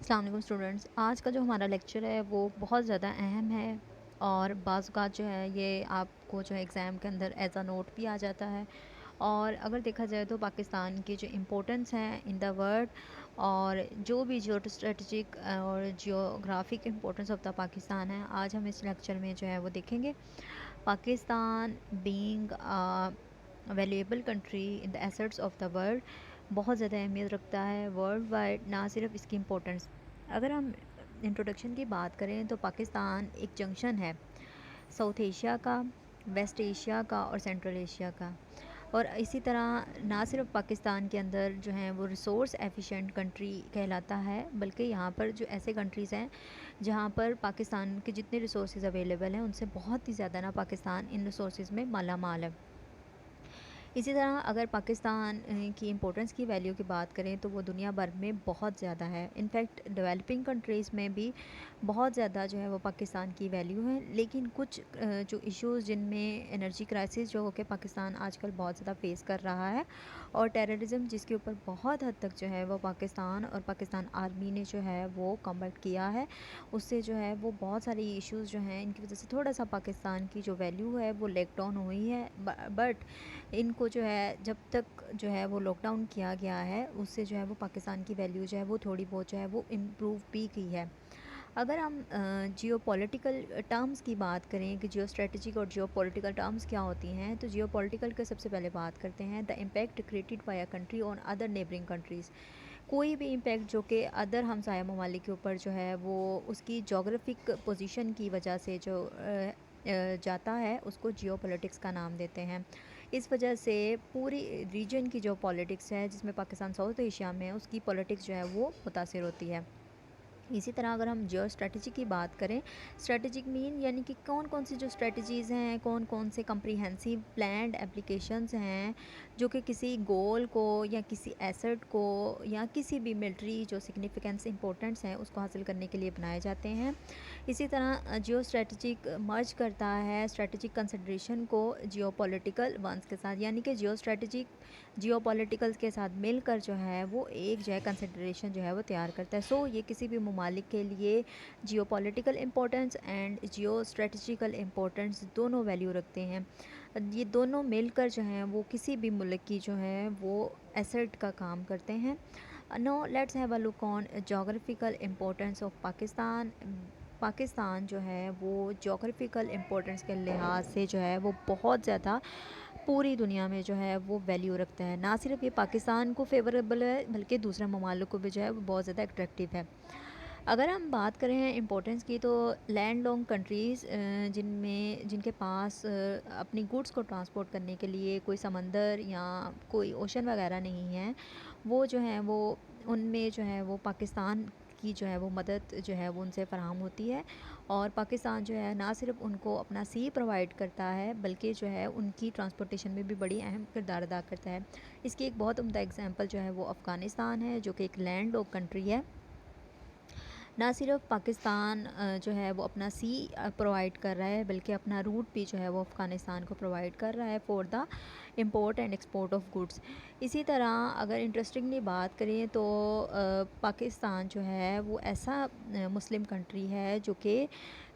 السلام علیکم اسٹوڈنٹس، آج کا جو ہمارا لیکچر ہے وہ بہت زیادہ اہم ہے اور بعض اوقات جو ہے یہ آپ کو جو ہے ایگزام کے اندر ایز اے نوٹ بھی آ جاتا ہے۔ اور اگر دیکھا جائے تو پاکستان کی جو امپورٹنس ہے ان دا ورلڈ اور جو بھی جیو اسٹریٹجک اور geographic importance of the Pakistan ہے، آج ہم اس لیکچر میں جو ہے وہ دیکھیں گے۔ Pakistan being valuable country in the assets of the world بہت زیادہ اہمیت رکھتا ہے ورلڈ وائڈ، نہ صرف اس کی امپورٹنس۔ اگر ہم انٹروڈکشن کی بات کریں تو پاکستان ایک جنکشن ہے ساؤتھ ایشیا کا، ویسٹ ایشیا کا اور سینٹرل ایشیا کا۔ اور اسی طرح نہ صرف پاکستان کے اندر جو ہیں وہ ریسورس ایفیشینٹ کنٹری کہلاتا ہے، بلکہ یہاں پر جو ایسے کنٹریز ہیں جہاں پر پاکستان کے جتنے ریسورسز اویلیبل ہیں ان سے بہت ہی زیادہ نا پاکستان ان ریسورسز میں مالا مال ہے۔ اسی طرح اگر پاکستان کی امپورٹنس کی ویلیو کی بات کریں تو وہ دنیا بھر میں بہت زیادہ ہے۔ انفیکٹ ڈیولپنگ کنٹریز میں بھی بہت زیادہ جو ہے وہ پاکستان کی ویلیو ہے، لیکن کچھ جو ایشوز جن میں انرجی کرائسس جو کہ پاکستان آج کل بہت زیادہ فیس کر رہا ہے، اور ٹیررزم جس کے اوپر بہت حد تک جو ہے وہ پاکستان اور پاکستان آرمی نے جو ہے وہ کمبٹ کیا ہے، اس سے جو ہے وہ بہت ساری ایشوز جو ہیں ان کی وجہ سے تھوڑا سا پاکستان کی جو ویلیو ہے وہ لیک ڈاؤن ہوئی ہے۔ بٹ ان کو جو ہے جب تک جو ہے وہ لاک ڈاؤن کیا گیا ہے اس سے جو ہے وہ پاکستان کی ویلیو جو ہے وہ تھوڑی بہت جو ہے وہ امپروو بھی کی ہے۔ اگر ہم جیو پولیٹیکل ٹرمز کی بات کریں کہ جیو اسٹریٹجک اور جیو پولیٹیکل ٹرمز کیا ہوتی ہیں، تو جیو پولیٹیکل کا سب سے پہلے بات کرتے ہیں the impact created by a country on other neighbouring countries. کوئی بھی امپیکٹ جو کہ ادر ہمسایہ ممالک کے اوپر جو ہے وہ اس کی جغرافک پوزیشن کی وجہ سے جو جاتا ہے اس کو جیو پولیٹکس کا نام دیتے ہیں۔ اس وجہ سے پوری ریجن کی جو پولیٹکس ہے جس میں پاکستان ساؤتھ ایشیا میں ہے اس کی پولیٹکس جو ہے وہ متاثر ہوتی ہے۔ اسی طرح اگر ہم جیو اسٹریٹجی کی بات کریں، اسٹریٹجک مین یعنی کہ کون کون سی جو اسٹریٹجیز ہیں، کون کون سے کمپریہنسو پلانڈ اپلیکیشنز ہیں جو کہ کسی گول کو یا کسی ایسٹ کو یا کسی بھی ملٹری جو سگنیفیکنس امپورٹنٹس ہیں اس کو حاصل کرنے کے لیے بنائے جاتے ہیں۔ اسی طرح جیو اسٹریٹجک مرج کرتا ہے اسٹریٹجک کنسیڈریشن کو جیو پولیٹیکل ونس کے ساتھ، یعنی کہ جیو اسٹریٹجک جیو پولیٹیکل کے ساتھ مل کر جو ہے وہ ایک جو ہے کنسیڈریشن جو ہے وہ تیار کرتا ہے۔ سو یہ کسی بھی ممالک کے لیے geopolitical importance and geostrategical importance دونوں ویلیو رکھتے ہیں۔ یہ دونوں مل کر جو ہیں وہ کسی بھی ملک کی جو ہے وہ ایسٹ کا کام کرتے ہیں۔ Now let's have a look on جغرافیکل امپورٹنس آف پاکستان۔ پاکستان جو ہے وہ جغرافیکل امپورٹنس کے لحاظ سے جو ہے وہ بہت زیادہ پوری دنیا میں جو ہے وہ ویلیو رکھتا ہے۔ نہ صرف یہ پاکستان کو فیوریبل ہے بلکہ دوسرے ممالک کو بھی جو ہے وہ بہت زیادہ اٹریکٹیو ہے۔ اگر ہم بات کریں امپورٹنس کی تو لینڈ لانگ کنٹریز جن کے پاس اپنی گوڈس کو ٹرانسپورٹ کرنے کے لیے کوئی سمندر یا کوئی اوشن وغیرہ نہیں ہے، وہ جو ہیں وہ ان میں جو ہے وہ پاکستان کی جو ہے وہ مدد جو ہے وہ ان سے فراہم ہوتی ہے، اور پاکستان جو ہے نہ صرف ان کو اپنا سی پرووائڈ کرتا ہے بلکہ جو ہے ان کی ٹرانسپورٹیشن میں بھی بڑی اہم کردار ادا کرتا ہے۔ اس کی ایک بہت عمدہ اگزامپل جو ہے وہ افغانستان ہے جو کہ ایک لینڈ لاک کنٹری ہے۔ نہ صرف پاکستان جو ہے وہ اپنا سی پرووائڈ کر رہا ہے بلکہ اپنا روٹ بھی جو ہے وہ افغانستان کو پرووائڈ کر رہا ہے for the import and export of goods. اسی طرح اگر انٹرسٹنگلی بات کریں تو پاکستان جو ہے وہ ایسا مسلم کنٹری ہے جو کہ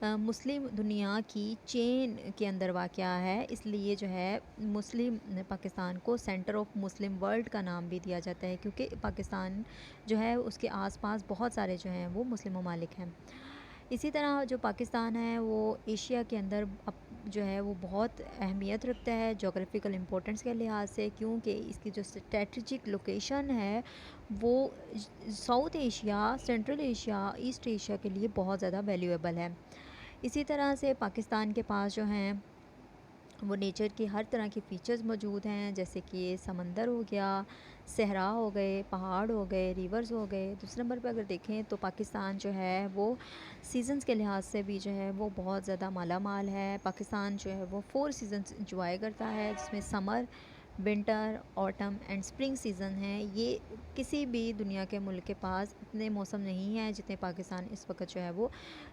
مسلم دنیا کی چین کے اندر واقع ہے، اس لیے جو ہے مسلم پاکستان کو سینٹر آف مسلم ورلڈ کا نام بھی دیا جاتا ہے، کیونکہ پاکستان جو ہے اس کے آس پاس بہت سارے جو ہیں وہ مسلم ممالک ہیں۔ اسی طرح جو پاکستان ہے وہ ایشیا کے اندر جو ہے وہ بہت اہمیت رکھتا ہے جغرافیکل امپورٹنس کے لحاظ سے، کیونکہ اس کی جو اسٹریٹجک لوکیشن ہے وہ South Asia, Central Asia, East Asia کے لیے بہت زیادہ ویلیویبل ہے۔ اسی طرح سے پاکستان کے پاس جو ہیں وہ نیچر کی ہر طرح کی فیچرز موجود ہیں، جیسے کہ سمندر ہو گیا، صحرا ہو گئے، پہاڑ ہو گئے، ریورز ہو گئے۔ دوسرے نمبر پہ اگر دیکھیں تو پاکستان جو ہے وہ سیزنز کے لحاظ سے بھی جو ہے وہ بہت زیادہ مالا مال ہے۔ پاکستان جو ہے وہ 4 سیزنز انجوائے کرتا ہے، جس میں summer, winter, autumn and spring season ہیں۔ یہ کسی بھی دنیا کے ملک کے پاس اتنے موسم نہیں ہیں جتنے پاکستان اس وقت جو ہے وہ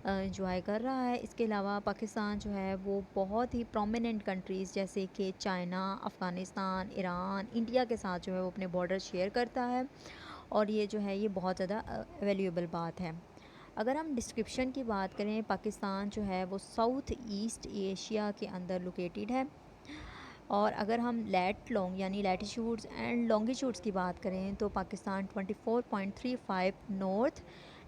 انجوائے کر رہا ہے۔ اس کے علاوہ پاکستان جو ہے وہ بہت ہی پرومیننٹ کنٹریز جیسے کہ چائنا، افغانستان، ایران، انڈیا کے ساتھ جو ہے وہ اپنے بارڈر شیئر کرتا ہے، اور یہ جو ہے یہ بہت زیادہ ویلیوبل بات ہے۔ اگر ہم ڈسکرپشن کی بات کریں، پاکستان جو ہے وہ ساؤتھ ایسٹ ایشیا کے اندر لوکیٹڈ ہے، اور اگر ہم لیٹ لانگ یعنی لیٹیچیوڈز اینڈ لانگیچیوڈز کی بات کریں تو Pakistan 24.35 north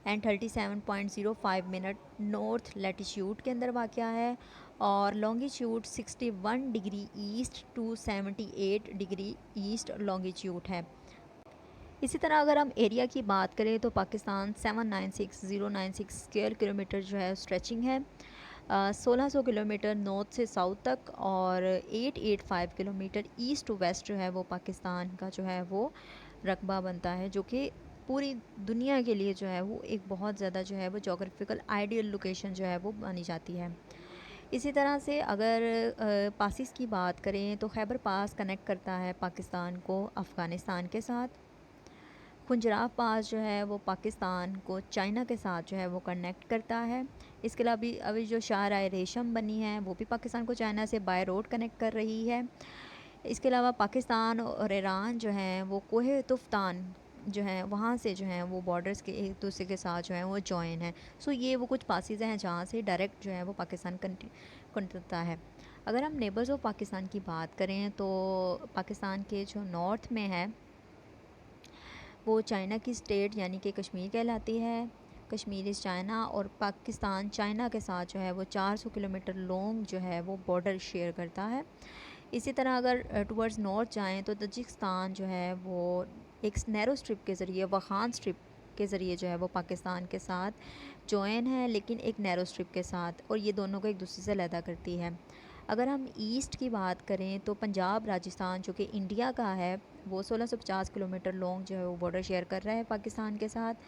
and 37.05 minute north latitude کے اندر واقع ہے، اور longitude 61 degree east to 78 degree east longitude ہے۔ اسی طرح اگر ہم ایریا کی بات کریں تو پاکستان 796,096 اسکوائر کلومیٹر جو ہے اسٹریچنگ ہے، 1600 کلومیٹر نارتھ سے ساؤتھ تک، اور 885 کلومیٹر ایسٹ ٹو ویسٹ جو ہے وہ پاکستان کا جو ہے وہ رقبہ بنتا ہے، جو کہ پوری دنیا کے لیے جو ہے وہ ایک بہت زیادہ جو ہے وہ جغرافیکل آئیڈیل لوکیشن جو ہے وہ مانی جاتی ہے۔ اسی طرح سے اگر پاسز کی بات کریں تو خیبر پاس کنیکٹ کرتا ہے پاکستان کو افغانستان کے ساتھ، کنجراب پاس جو ہے وہ پاکستان کو چائنا کے ساتھ جو ہے وہ کنیکٹ کرتا ہے۔ اس کے علاوہ ابھی جو شاہراہ ریشم بنی ہے وہ بھی پاکستان کو چائنا سے بائی روڈ کنیکٹ کر رہی ہے۔ اس کے علاوہ پاکستان اور ایران جو ہیں وہ کوہ تفتان جو ہیں وہاں سے جو ہیں وہ بارڈرز کے ایک دوسرے کے ساتھ جو ہیں وہ جوائن ہیں۔ سو یہ وہ کچھ پاسز ہیں جہاں سے ڈائریکٹ جو ہے وہ پاکستان کنٹرتا ہے۔ اگر ہم نیبرز آف پاکستان کی بات کریں تو پاکستان کے جو نارتھ میں ہے وہ چائنا کی اسٹیٹ یعنی کہ کشمیر کہلاتی ہے، کشمیر از چائنا، اور پاکستان چائنا کے ساتھ جو ہے وہ 400 کلومیٹر لانگ جو ہے وہ بارڈر شیئر کرتا ہے۔ اسی طرح اگر ٹورڈز نارتھ جائیں تو تاجکستان جو ہے وہ ایک نیرو اسٹرپ کے ذریعے واخان اسٹرپ کے ذریعے جو ہے وہ پاکستان کے ساتھ جوائن ہے، لیکن ایک نیرو اسٹرپ کے ساتھ، اور یہ دونوں کو ایک دوسرے سے علیحدہ کرتی ہے۔ اگر ہم ایسٹ کی بات کریں تو پنجاب راجستھان جو کہ انڈیا کا ہے وہ 1650 کلومیٹر لانگ جو ہے وہ بارڈر شیئر کر رہا ہے پاکستان کے ساتھ۔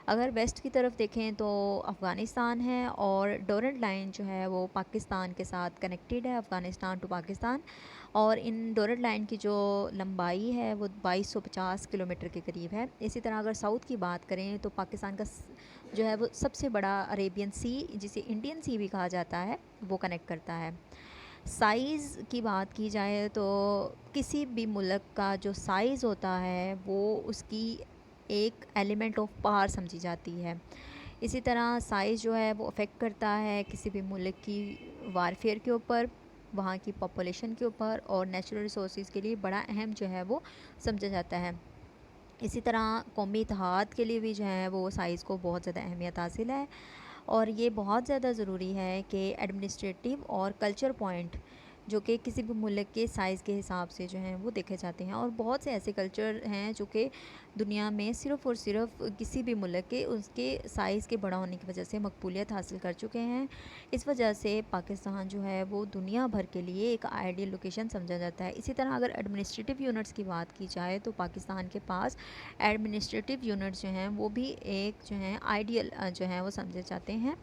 اگر ویسٹ کی طرف دیکھیں تو افغانستان ہے، اور ڈورنٹ لائن جو ہے وہ پاکستان کے ساتھ کنیکٹڈ ہے، افغانستان ٹو پاکستان، اور ان ڈورنٹ لائن کی جو لمبائی ہے وہ 2250 کلومیٹر کے قریب ہے۔ اسی طرح اگر ساؤتھ کی بات کریں تو پاکستان کا جو ہے وہ سب سے بڑا عریبین سی جسے انڈین سی بھی کہا جاتا ہے وہ کنیکٹ کرتا ہے۔ سائز کی بات کی جائے تو کسی بھی ملک کا جو سائز ہوتا ہے وہ اس کی ایک ایلیمنٹ آف پاور سمجھی جاتی ہے۔ اسی طرح سائز جو ہے وہ افیکٹ کرتا ہے کسی بھی ملک کی وارفیئر کے اوپر، وہاں کی پاپولیشن کے اوپر، اور نیچرل ریسورسز کے لیے بڑا اہم جو ہے وہ سمجھا جاتا ہے۔ اسی طرح قومی اتحاد کے لیے بھی جو ہے وہ سائز کو بہت زیادہ اہمیت حاصل ہے، اور یہ بہت زیادہ ضروری ہے کہ ایڈمنسٹریٹو اور کلچر پوائنٹ جو کہ کسی بھی ملک کے سائز کے حساب سے جو ہیں وہ دیکھے جاتے ہیں، اور بہت سے ایسے کلچر ہیں جو کہ دنیا میں صرف اور صرف کسی بھی ملک کے اس کے سائز کے بڑا ہونے کی وجہ سے مقبولیت حاصل کر چکے ہیں۔ اس وجہ سے پاکستان جو ہے وہ دنیا بھر کے لیے ایک آئیڈیل لوکیشن سمجھا جاتا ہے۔ اسی طرح اگر ایڈمنسٹریٹو یونٹس کی بات کی جائے تو پاکستان کے پاس ایڈمنسٹریٹو یونٹس جو ہیں وہ بھی ایک جو ہیں آئیڈیل جو ہیں وہ سمجھے جاتے ہیں۔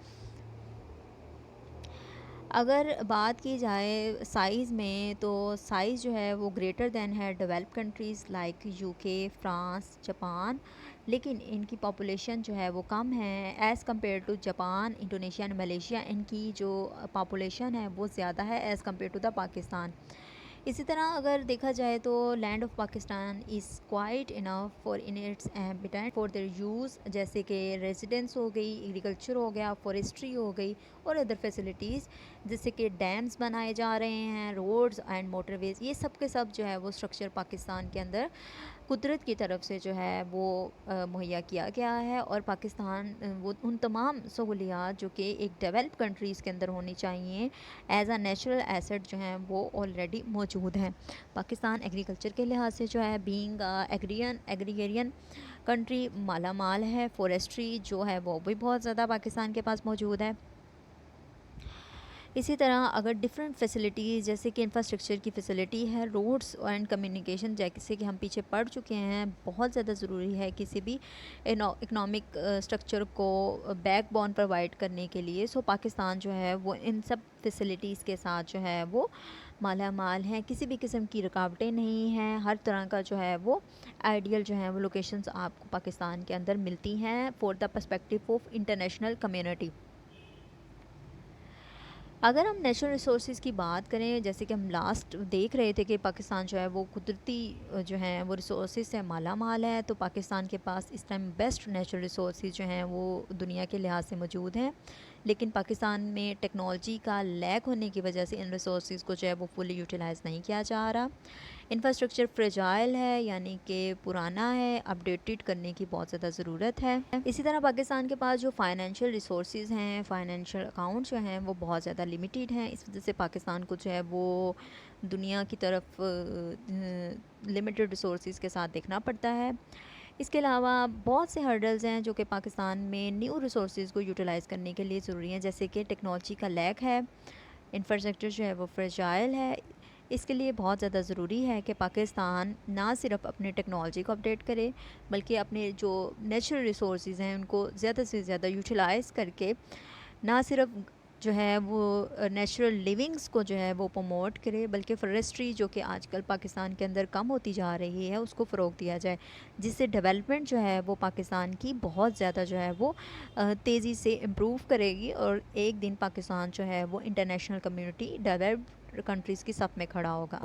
اگر بات کی جائے سائز میں تو سائز جو ہے وہ گریٹر دین ہے develop countries like U K, France, Japan, لیکن ان کی پاپولیشن جو ہے وہ کم ہے as compare to Japan, Indonesia and Malaysia. ان کی جو پاپولیشن ہے وہ زیادہ ہے as compare to the Pakistan. اسی طرح اگر دیکھا جائے تو land of Pakistan is quite enough for in its habitant for their use, جیسے کہ ریزیڈنس ہو گئی، ایگریکلچر ہو گیا، فارسٹری ہو گئی، اور ادر فیسلٹیز جیسے کہ ڈیمز بنائے جا رہے ہیں، روڈز اینڈ موٹر ویز، یہ سب کے سب جو ہے وہ اسٹرکچر پاکستان کے اندر قدرت کی طرف سے جو ہے وہ مہیا کیا گیا ہے، اور پاکستان وہ ان تمام سہولیات جو کہ ایک ڈیولپ کنٹریز کے اندر ہونی چاہیے ایز اے نیچرل ایسٹ جو ہیں وہ آلریڈی موجود ہیں۔ پاکستان ایگریکلچر کے لحاظ سے جو ہے بینگ ایگریگیرین کنٹری مالا مال ہے، فارسٹری جو ہے وہ بھی بہت زیادہ پاکستان کے پاس موجود ہے۔ اسی طرح اگر ڈفرینٹ فیسلٹیز جیسے کہ انفراسٹرکچر کی فیسلٹی ہے، روڈز اینڈ کمیونیکیشن جیسے کہ ہم پیچھے پڑ چکے ہیں، بہت زیادہ ضروری ہے کسی بھی اکنامک اسٹرکچر کو بیک بون پرووائڈ کرنے کے لیے۔ سو پاکستان جو ہے وہ ان سب فیسلٹیز کے ساتھ جو ہے وہ مالا مال ہیں، کسی بھی قسم کی رکاوٹیں نہیں ہیں، ہر طرح کا جو ہے وہ آئیڈیل جو ہے وہ لوکیشنز آپ کو پاکستان کے اندر ملتی ہیں for the perspective of international community. اگر ہم نیچرل ریسورسز کی بات کریں، جیسے کہ ہم لاسٹ دیکھ رہے تھے کہ پاکستان جو ہے وہ قدرتی جو ہیں وہ ریسورسز سے مالا مال ہے، تو پاکستان کے پاس اس ٹائم بیسٹ نیچرل ریسورسز جو ہیں وہ دنیا کے لحاظ سے موجود ہیں، لیکن پاکستان میں ٹیکنالوجی کا لیک ہونے کی وجہ سے ان ریسورسز کو جو ہے وہ فلی یوٹیلائز نہیں کیا جا رہا۔ انفراسٹرکچر فریجائل ہے، یعنی کہ پرانا ہے، اپڈیٹڈ کرنے کی بہت زیادہ ضرورت ہے۔ اسی طرح پاکستان کے پاس جو فائنینشیل ریسورسز ہیں، فائنینشیل اکاؤنٹ جو ہیں وہ بہت زیادہ لمیٹیڈ ہیں، اس وجہ سے پاکستان کو جو ہے وہ دنیا کی طرف لمیٹڈ ریسورسز کے ساتھ دیکھنا پڑتا ہے۔ اس کے علاوہ بہت سے ہرڈلز ہیں جو کہ پاکستان میں نیو ریسورسز کو یوٹیلائز کرنے کے لیے ضروری ہیں، جیسے کہ ٹیکنالوجی کا لیک ہے، انفراسٹرکچر جو ہے وہ فریجائل ہے۔ اس کے لیے بہت زیادہ ضروری ہے کہ پاکستان نہ صرف اپنے ٹیکنالوجی کو اپڈیٹ کرے، بلکہ اپنے جو نیچرل ریسورسز ہیں ان کو زیادہ سے زیادہ یوٹیلائز کر کے نہ صرف جو ہے وہ نیچرل لیونگز کو جو ہے وہ پروموٹ کرے، بلکہ فارسٹری جو کہ آج کل پاکستان کے اندر کم ہوتی جا رہی ہے اس کو فروغ دیا جائے، جس سے ڈیولپمنٹ جو ہے وہ پاکستان کی بہت زیادہ جو ہے وہ تیزی سے امپروو کرے گی، اور ایک دن پاکستان جو ہے وہ انٹرنیشنل کمیونٹی ڈیولپڈ کنٹریز کی صف میں کھڑا ہوگا۔